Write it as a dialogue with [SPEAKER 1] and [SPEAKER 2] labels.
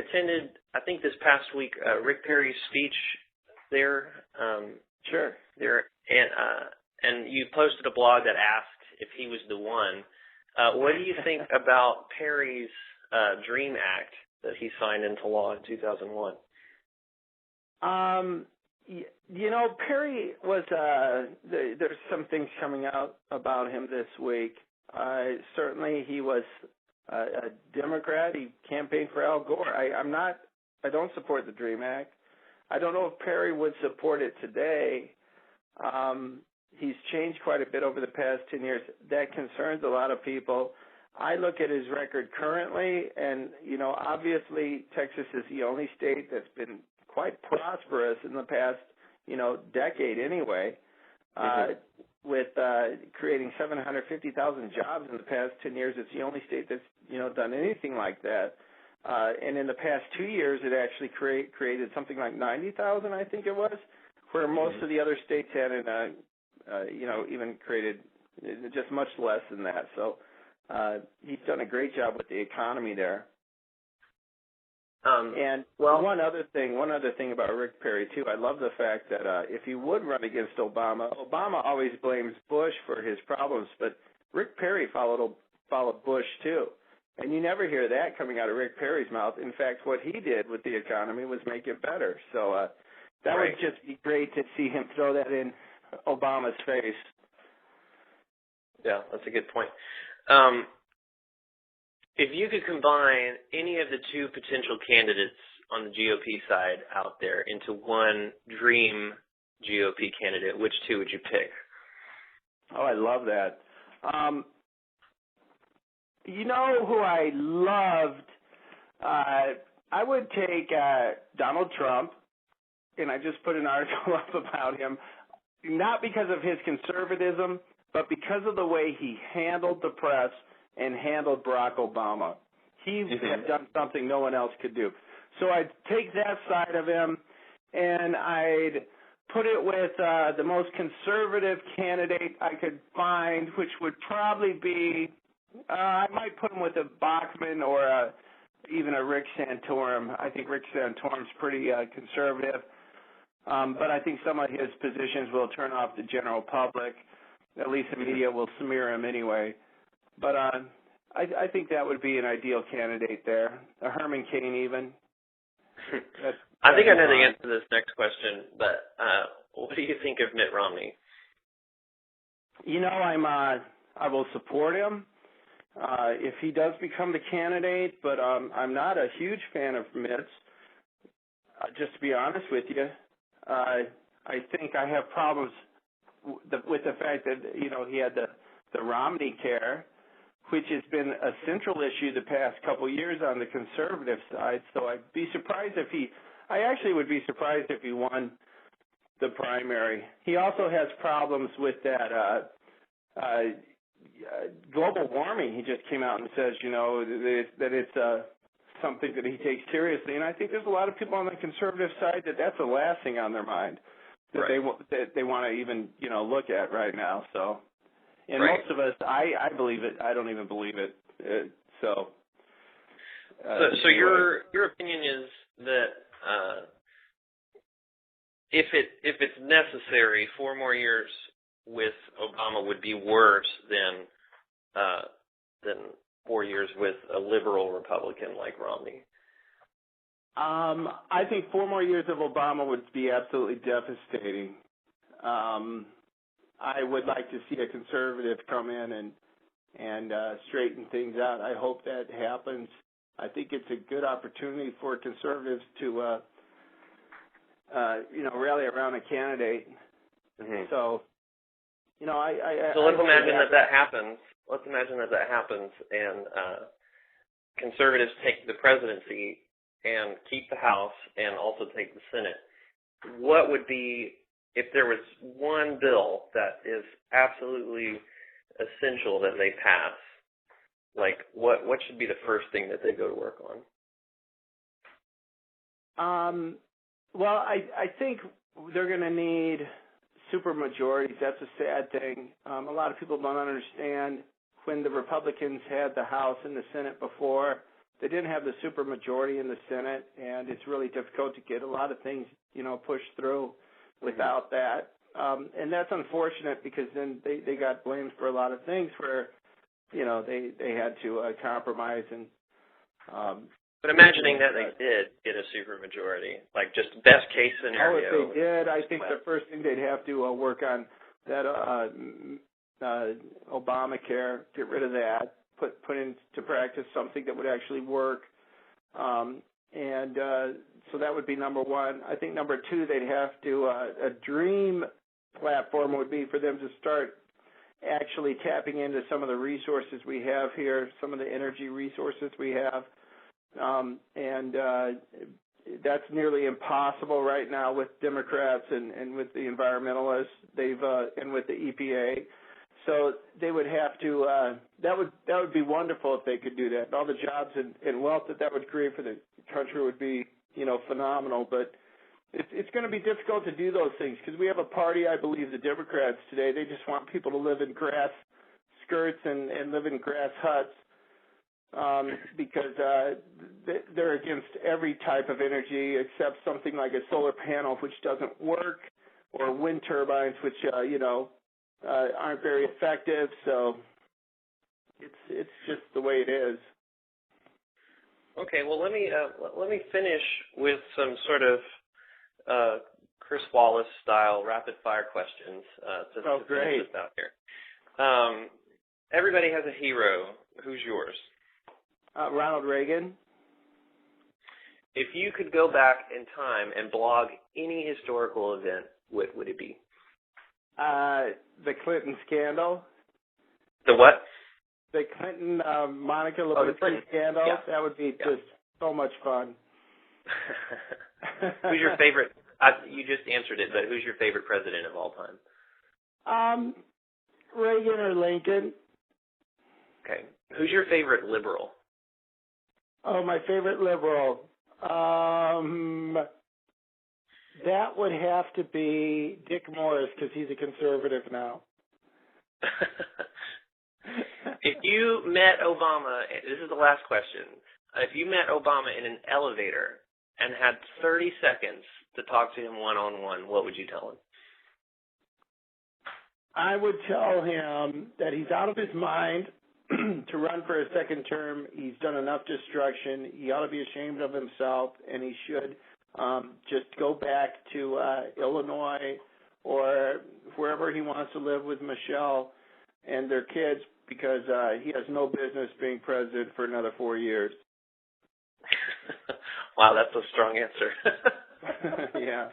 [SPEAKER 1] attended, I think this past week, Rick Perry's speech there.
[SPEAKER 2] Sure.
[SPEAKER 1] There, and you posted a blog that asked if he was the one. What do you think about Perry's DREAM Act that he signed into law in 2001?
[SPEAKER 2] Perry was, there's some things coming out about him this week. Certainly he was a Democrat. He campaigned for Al Gore. I don't support the DREAM Act. I don't know if Perry would support it today. He's changed quite a bit over the past 10 years. That concerns a lot of people. I look at his record currently, and, obviously Texas is the only state that's been quite prosperous in the past, decade anyway, with creating 750,000 jobs in the past 10 years. It's the only state that's, done anything like that. And in the past 2 years, it actually created something like 90,000, I think it was, where most of the other states hadn't, even created just much less than that. So he's done a great job with the economy there. One other thing about Rick Perry too. I love the fact that if he would run against Obama always blames Bush for his problems, but Rick Perry followed Bush too. And you never hear that coming out of Rick Perry's mouth. In fact, what he did with the economy was make it better. So that would just be great to see him throw that in Obama's face.
[SPEAKER 1] Yeah, that's a good point. If you could combine any of the two potential candidates on the GOP side out there into one dream GOP candidate, which two would you pick?
[SPEAKER 2] Oh, I love that. You know who I loved? I would take Donald Trump, and I just put an article up about him, not because of his conservatism, but because of the way he handled the press and handled Barack Obama. He had done something no one else could do. So I'd take that side of him, and I'd put it with the most conservative candidate I could find, which would probably be, I might put him with a Bachmann or even a Rick Santorum. I think Rick Santorum's pretty conservative, but I think some of his positions will turn off the general public. At least the media will smear him anyway. But I think that would be an ideal candidate there. A Herman Cain even.
[SPEAKER 1] I think I know the answer to this next question, but what do you think of Mitt Romney?
[SPEAKER 2] I will support him if he does become the candidate, but I'm not a huge fan of Mitt's. Just to be honest with you, I think I have problems with the fact that, he had the Romney care, which has been a central issue the past couple of years on the conservative side. So I actually would be surprised if he won the primary. He also has problems with that global warming. He just came out and says, that it's something that he takes seriously. And I think there's a lot of people on the conservative side that's the last thing on their mind that they want to even, look at right now. So. And most of us, I believe it. I don't even believe it. So
[SPEAKER 1] your opinion is that if it's necessary, 4 more years with Obama would be worse than 4 years with a liberal Republican like Romney.
[SPEAKER 2] I think 4 more years of Obama would be absolutely devastating. I would like to see a conservative come in and straighten things out. I hope that happens. I think it's a good opportunity for conservatives to, rally around a candidate. Mm-hmm. So,
[SPEAKER 1] let's imagine that happens. Let's imagine that happens, and conservatives take the presidency and keep the House and also take the Senate. What would be, if there was one bill that is absolutely essential that they pass, like what should be the first thing that they go to work on?
[SPEAKER 2] Well, I think they're going to need supermajorities. That's a sad thing. A lot of people don't understand when the Republicans had the House and the Senate before, they didn't have the supermajority in the Senate, and it's really difficult to get a lot of things, pushed through without that. And that's unfortunate because then they got blamed for a lot of things where, they had to compromise and.
[SPEAKER 1] But imagining that they did get a supermajority, like just best case scenario.
[SPEAKER 2] Oh, if they did, I think the first thing they'd have to work on that Obamacare, get rid of that, put into practice something that would actually work. So that would be number one. I think number two, they'd have to, a dream platform would be for them to start actually tapping into some of the resources we have here, some of the energy resources we have. That's nearly impossible right now with Democrats and with the environmentalists. And with the EPA. So they would have to. That would be wonderful if they could do that. All the jobs and wealth that would create for the country would be, phenomenal. But it's going to be difficult to do those things because we have a party. I believe the Democrats today. They just want people to live in grass skirts and live in grass huts. Because they're against every type of energy except something like a solar panel, which doesn't work, or wind turbines, which aren't very effective. So it's just the way it is.
[SPEAKER 1] Okay, well let me finish with some sort of Chris Wallace style rapid fire questions to finish this out here. Everybody has a hero. Who's yours?
[SPEAKER 2] Ronald Reagan.
[SPEAKER 1] If you could go back in time and blog any historical event, what would it be?
[SPEAKER 2] The Clinton scandal.
[SPEAKER 1] The what?
[SPEAKER 2] The Clinton Monica Lewinsky scandal.
[SPEAKER 1] Yeah.
[SPEAKER 2] That would be just so much fun.
[SPEAKER 1] Who's your favorite? You just answered it, but who's your favorite president of all time?
[SPEAKER 2] Reagan or Lincoln.
[SPEAKER 1] Okay. Who's your favorite liberal?
[SPEAKER 2] Oh, my favorite liberal. That would have to be Dick Morris because he's a conservative now.
[SPEAKER 1] If you met Obama, this is the last question. If you met Obama in an elevator and had 30 seconds to talk to him one-on-one, what would you tell him?
[SPEAKER 2] I would tell him that he's out of his mind to run for a second term. He's done enough destruction. He ought to be ashamed of himself, and he should just go back to Illinois or wherever he wants to live with Michelle and their kids because he has no business being president for another 4 years.
[SPEAKER 1] Wow, that's a strong answer.
[SPEAKER 2] Yeah.